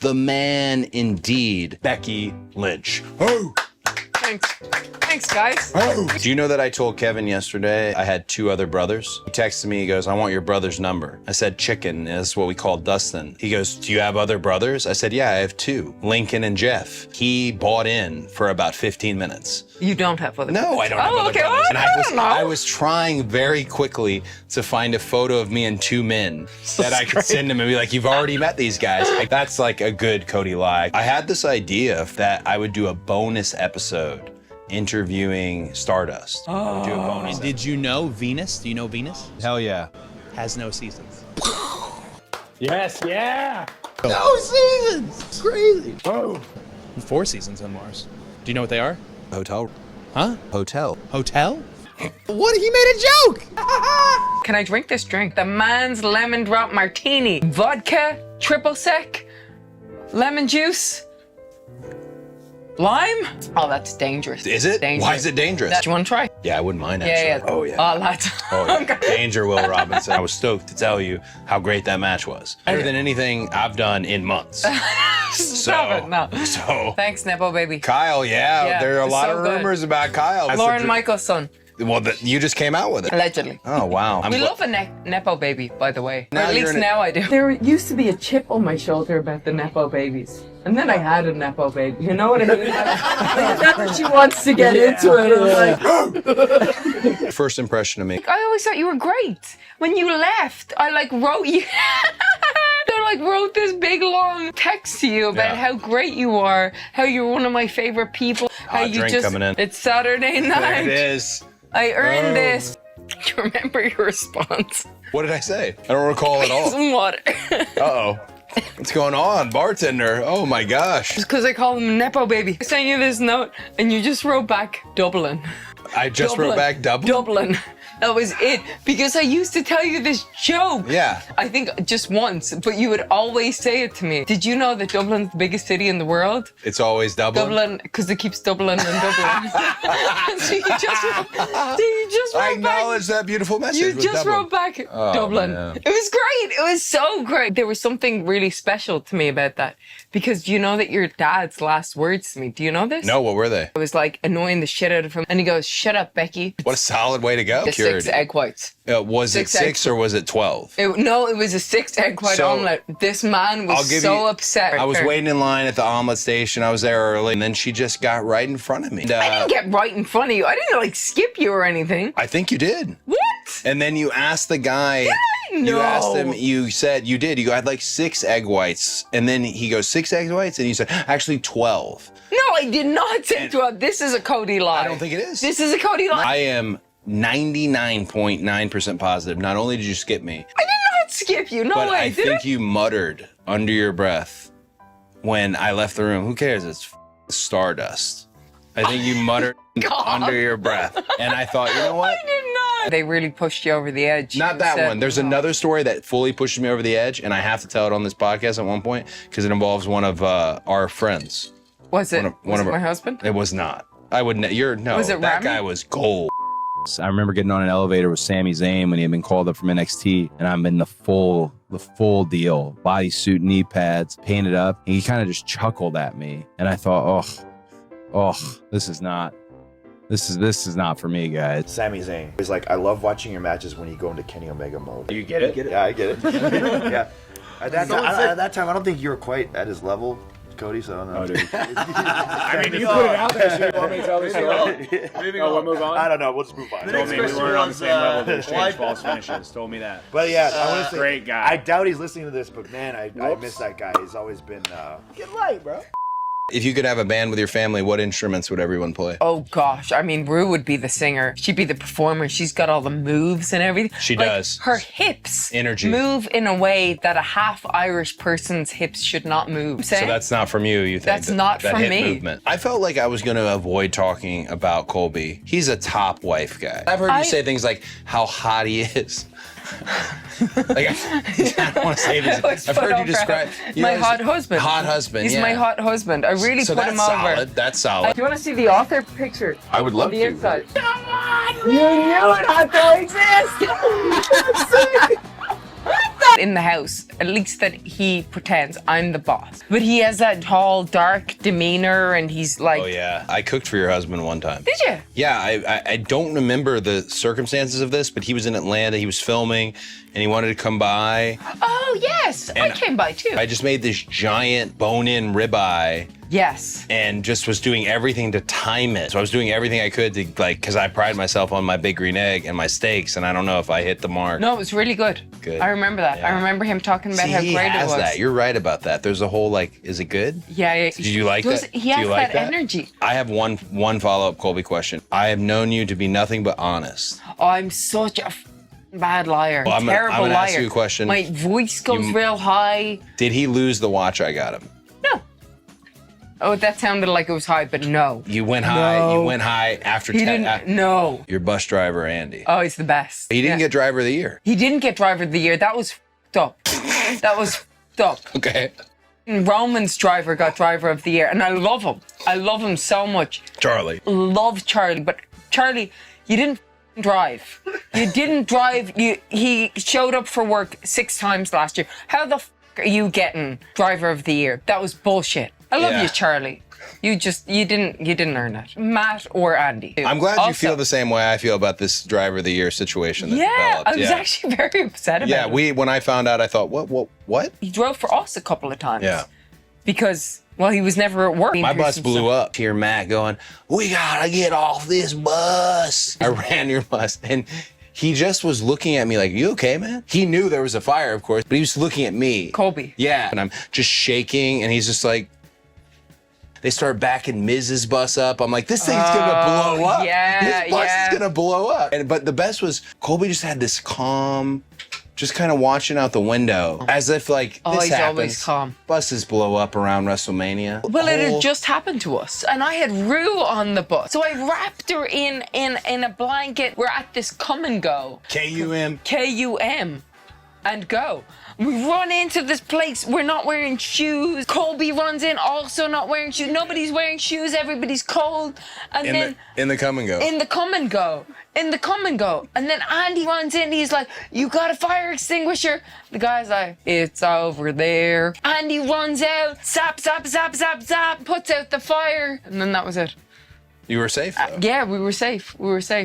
The man indeed, Becky Lynch. Oh! Thanks, guys. Do you know that I told Kevin yesterday I had 2 other brothers? He texted me, he goes, I want your brother's number. I said, Chicken is what we call Dustin. He goes, do you have other brothers? I said, yeah, I have 2, Lincoln and Jeff. He bought in for about 15 minutes. You don't have other No, I don't have other okay. brothers. And Well, I was trying very quickly to find a photo of me and 2 men that I could send him and be like, you've already met these guys. Like, that's like a good Cody lie. I had this idea that I would do a bonus episode interviewing Stardust. Oh. Do a bonus episode. Did you know Venus? Do you know Venus? Hell yeah. Has no seasons. Yes, yeah. No seasons! It's crazy. Oh. 4 seasons on Mars. Do you know what they are? Hotel. Huh? Hotel. Hotel? What? He made a joke! Can I drink this drink? The man's lemon drop martini. Vodka, triple sec, lemon juice, lime. Oh, that's dangerous. Is it? Dangerous. Why is it dangerous? Do you want to try? Yeah, I wouldn't mind actually. Yeah. Oh yeah. Oh, lads. Oh, yeah. Danger, Will Robinson. I was stoked to tell you how great that match was. Better than anything I've done in months. Stop it, no. So, Thanks, Nepo baby. Kyle, yeah, there are a lot so of good. rumors about Kyle. Lauren Michaels' son, Well, you just came out with it. allegedly. Oh, wow. We love a Nepo baby, by the way. Or Now at you're least in a- now I do. There used to be a chip on my shoulder about the Nepo babies. And then I had a Nepo baby. You know what I mean? Like, she wants to get into it. I'm like, First impression of me. I always thought you were great. When you left, I wrote you. I wrote this big long text to you about how great you are, how you're one of my favorite people, how you drink just. coming in. It's Saturday night. There it is. I earned this. Do you remember your response? What did I say? I don't recall at all. Some water. Uh-oh. What's going on, bartender? Oh my gosh. Just because I call him Nepo baby. I sent you this note and you just wrote back Dublin. I just wrote back Dublin? Dublin. That was it. Because I used to tell you this joke. Yeah. I think just once, but you would always say it to me. Did you know that Dublin's the biggest city in the world? It's always Dublin? Dublin, because it keeps Dublin and Dublin. So you just wrote I back. acknowledge that beautiful message. You with just Dublin. wrote back Dublin. man. It was great. It was so great. There was something really special to me about that. Because do you know that your dad's last words to me? Do you know this? No, what were they? I was like annoying the shit out of him. And he goes, shut up, Becky. What a solid way to go. The 6 egg whites. Was it 6 6 eggs. or was it 12? No, it was a 6 egg white So, omelet. This man I'll was give so you- upset. I was waiting in line at the omelet station. I was there early, and then she just got right in front of me. And, I didn't get right in front of you. I didn't skip you or anything. I think you did. What? And then you asked the guy. You No. asked him. You said you did. You go, I had like 6 egg whites, and then he goes 6 egg whites, and you said actually 12. No, I did not say 12. This is a Cody lie. I don't think it is. This is a Cody lie. I am 99.9% positive. Not only did you skip me, I did not skip you. No but way. I Did think you muttered under your breath when I left the room. Who cares? It's Stardust. I think you muttered God. under your breath, and I thought, you know what? I did not. They really pushed you over the edge. Not and that said- one. There's another story that fully pushes me over the edge, and I have to tell it on this podcast at one point because it involves one of our friends. Was it? One of my our- husband? It was not. I would. You're no. Was it that Rami? guy was gold. I remember getting on an elevator with Sami Zayn when he had been called up from NXT, and I'm in the full deal, bodysuit, knee pads, painted up. And he kind of just chuckled at me, and I thought, this is not for me, guys. Sami Zayn. He's like, I love watching your matches when you go into Kenny Omega mode. You get it? Yeah, I get it. Yeah. At that time, I don't think you were quite at his level, Cody, so I don't know. Oh, dude. I mean, you put it out there, so you want me to tell the story? We'll move on? I don't know. We'll just move on. Told me we weren't on the same level to exchange false finishes. Told me that. But yeah, I want to say, Great guy. I doubt he's listening to this, but man, I miss that guy. He's always been get light, bro. If you could have a band with your family, what instruments would everyone play? Oh gosh, I mean, Rue would be the singer. She'd be the performer. She's got all the moves and everything. She Like, does. Her hips Energy. move in a way that a half Irish person's hips should not move. So that's not from you think? That's not that from hip me. Movement. I felt like I was going to avoid talking about Colby. He's a top wife guy. I've heard you say things like how hot he is. Like I don't want to say this. I've heard you describe my hot husband. Hot husband. He's yeah. my hot husband. I really So put that's him over. solid. That's solid. Do you want to see the author picture? I would love on the to. inside. Come on! You knew it had to exist! in the house, at least that he pretends I'm the boss. But he has that tall, dark demeanor, and he's like, Oh yeah, I cooked for your husband one time. did you? Yeah, I don't remember the circumstances of this, but he was in Atlanta, he was filming, and he wanted to come by. Oh, yes. I And came by too. I just made this giant bone-in ribeye Yes. and just was doing everything to time it. So I was doing everything I could to because I pride myself on my big green egg and my steaks, and I don't know if I hit the mark. No, it was really good. Good. I remember that. I Yeah. remember him talking about See, how he great it has was. that. You're right about that. There's a whole is it good? Yeah. Did you like Does- that? He Do has you like that energy. I have one follow-up Colby question. I have known you to be nothing but honest. Oh, I'm such a bad liar. Well, I'm gonna- Terrible I'm gonna liar. ask you a question. My voice goes You- real high. Did he lose the watch I got him? No. Oh, that sounded like it was high, but no. You went high. No. You went high after He didn't. No. your bus driver Andy. Oh, he's the best. He didn't Yeah. get driver of the year. He didn't get driver of the year. That was f***ed up. That was f***ed up. Okay. Roman's driver got driver of the year, and I love him. I love him so much. Charlie. Love Charlie, but Charlie, you didn't f***ing drive. You didn't drive. He showed up for work 6 times last year. How the f*** are you getting driver of the year? That was bullshit. I love Yeah. you, Charlie. You didn't earn it. Matt or Andy. I'm glad you Also- feel the same way I feel about this driver of the year situation that Yeah, developed. I was actually very upset about Yeah, it. when I found out, I thought, what? He drove for us a couple of times. Yeah. Because, well, he was never at work. My bus blew up. Hear Matt going, we gotta get off this bus. I ran your bus, and he just was looking at me like, you okay, man? He knew there was a fire, of course, but he was looking at me. Colby. Yeah, and I'm just shaking, and he's just like, they start backing Miz's bus up. I'm like, this thing's gonna blow up. yeah, This bus yeah. is gonna blow up. But the best was Colby just had this calm, just kind of watching out the window, as if this Oh, he's happens. always calm. Buses blow up around WrestleMania. Well, it Whole- had just happened to us, and I had Rue on the bus, so I wrapped her in a blanket. We're at this come and go, KUM. KUM, and go. We run into this place. We're not wearing shoes. Colby runs in, also not wearing shoes. Nobody's wearing shoes. Everybody's cold, and then. In the come and go. In the come and go. And then Andy runs in, he's like, you got a fire extinguisher? The guy's like, it's over there. Andy runs out, zap, zap, zap, zap, zap, puts out the fire. And then that was it. You were safe, though. Yeah, we were safe.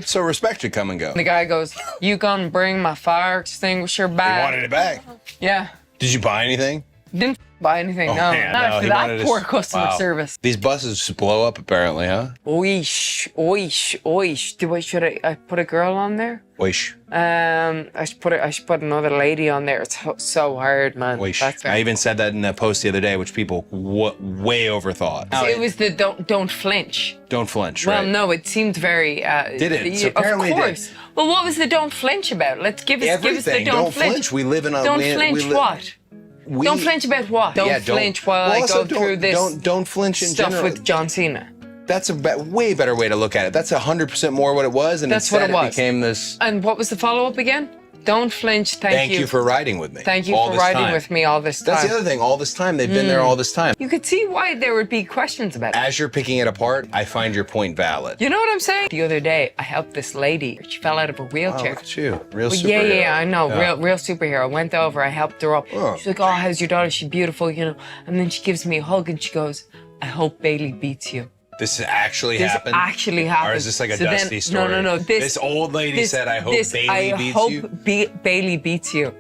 So respect should come and go. The guy goes, you gonna bring my fire extinguisher He back? wanted it back. Yeah. Did you buy anything? Didn't buy anything, no. man, Not no, after he that wanted his- poor customer wow. service. These buses just blow up, apparently, huh? Oish, oish, oish. Should I put a girl on there? Wish. I should put another lady on there. It's so hard, man. Wish. That's I even said that in a post the other day, which people way overthought. It was the don't flinch. Don't flinch, Well, right? no, it seemed very. Did it? So Of apparently it did. course. Well, what was the don't flinch about? Let's give us the Everything. don't flinch. We live in a. Don't we flinch li- what? we- Don't flinch about what? Don't Yeah, flinch while well, I also go through this Don't flinch in stuff general. with John Cena. That's a way better way to look at it. That's 100% more what it was, and That's what instead it was. became this. And what was the follow up again? Don't flinch. Thank you for riding with me. Thank you all for this riding time. with me all this time. That's the other thing. All this time, they've been there all this time. You could see why there would be questions about it. As you're picking it apart, I find your point valid. You know what I'm saying? The other day, I helped this lady. She fell out of a Oh, wheelchair. look at you, real Well, superhero. yeah, I know, real superhero. I went over, I helped her up. Oh. She's like, oh, how's your daughter? She's beautiful, you know. And then she gives me a hug and she goes, I hope Bailey beats you. This actually This happened. actually happened. Or is this like a So then- dusty story? No. This old lady said, "I hope Bailey I beats hope you." Bailey beats you.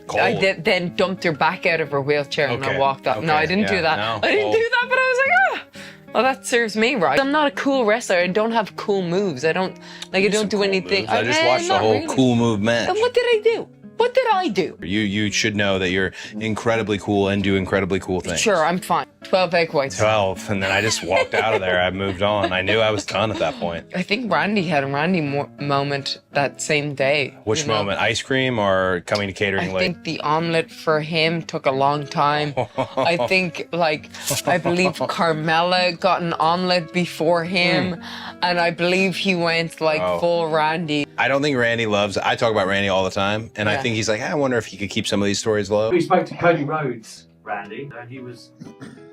Cold. I then dumped her back out of her wheelchair and I Okay, walked up. No, okay, I didn't do yeah, that. no, I didn't cold. do that, but I was like, ah. Well, that serves me right. I'm not a cool wrestler. I don't have cool moves. I don't do Cool anything. moves. I just watched the not whole really. cool move match. And what did I do? What did I do? You should know that you're incredibly cool and do incredibly cool things. Sure, I'm fine. 12 egg whites. 12, and then I just walked out of there. I moved on. I knew I was done at that point. I think Randy had a moment that same day. Which you know? moment? Ice cream or coming to catering I late? think the omelet for him took a long time. I think, I believe Carmela got an omelet before him, and I believe he went full Randy. I don't think Randy loves. I talk about Randy all the time, and I Yeah. think he's like, I wonder if he could keep some of these stories low. We spoke to Cody Rhodes, Randy, and he was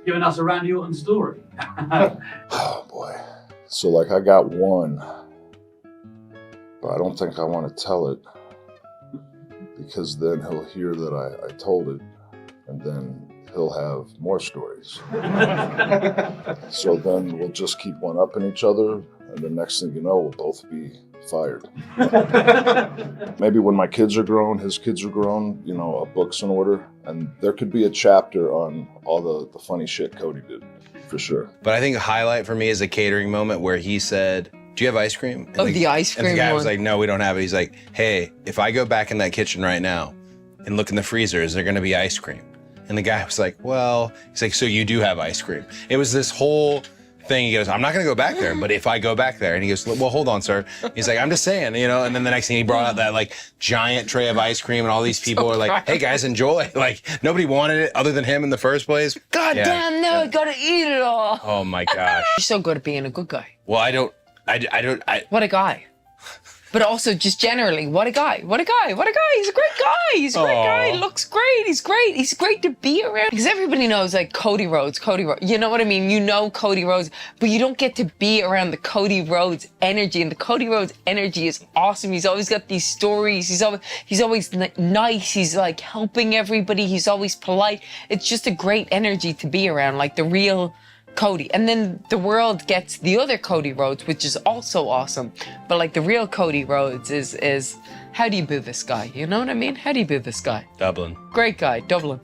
giving us a Randy Orton story. Oh boy. So like I got one, but I don't think I want to tell it. because then he'll hear that I told it, and then he'll have more stories. So then we'll just keep one-upping each other, and the next thing you know, we'll both be fired. Maybe when my kids are grown, his kids are grown, you know, a book's in order, and there could be a chapter on all the funny shit Cody did, for sure. But I think a highlight for me is a catering moment where he said, "Do you have ice cream?" And The ice cream And the guy was one. like, "No, we don't have it." He's like, "Hey, if I go back in that kitchen right now and look in the freezer, is there going to be ice cream?" And the guy was like, "Well," he's like, "So you do have ice cream." It was this whole thing. He goes, "I'm not going to go back there, but if I go back there," and he goes, "Well, hold on, sir." He's like, "I'm just saying, you know." And then the next thing he brought out that like giant tray of ice cream, and all these people are like, "Hey guys, enjoy." Like nobody wanted it other than him in the first place. God Yeah. damn, now I gotta eat it all. Oh my gosh. You're so good at being a good guy. Well, I don't. What a guy. But also just generally, what a guy. What a guy. What a guy. He's a great guy. He's a great guy. He looks great. He's great. He's great to be around. Because everybody knows like Cody Rhodes. You know what I mean? You know Cody Rhodes, but you don't get to be around the Cody Rhodes energy. And the Cody Rhodes energy is awesome. He's always got these stories. He's always nice. He's like helping everybody. He's always polite. It's just a great energy to be around. Like the real Cody. And then the world gets the other Cody Rhodes, which is also awesome. But like the real Cody Rhodes is how do you boo this guy? You know what I mean? How do you boo this guy? Dublin. Great guy, Dublin.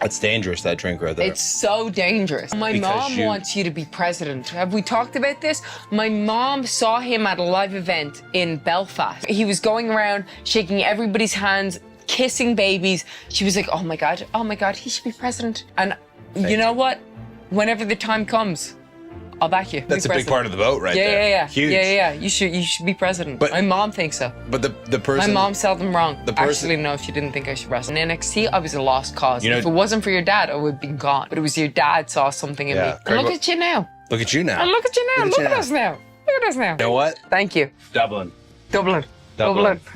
That's dangerous, that drink right there. It's so dangerous. My Because mom you- wants you to be president. Have we talked about this? My mom saw him at a live event in Belfast. He was going around shaking everybody's hands, kissing babies. She was like, oh my God, he should be president. And you know what? Whenever the time comes, I'll back you. That's a big part of the vote right there. Yeah. Huge. Yeah. You should be president. But- my mom thinks so. But the person. My mom seldom wrong. The person- Actually, no, she didn't think I should wrestle. In NXT, I was a lost cause. You know- If it wasn't for your dad, I would have been gone. But it was your dad saw something in Yeah. me. And Craig, look what- at you now. Look at you now. And look at you now. Look at Look you at now. us now. Look at us now. You know what? Thank you. Dublin. Dublin. Dublin.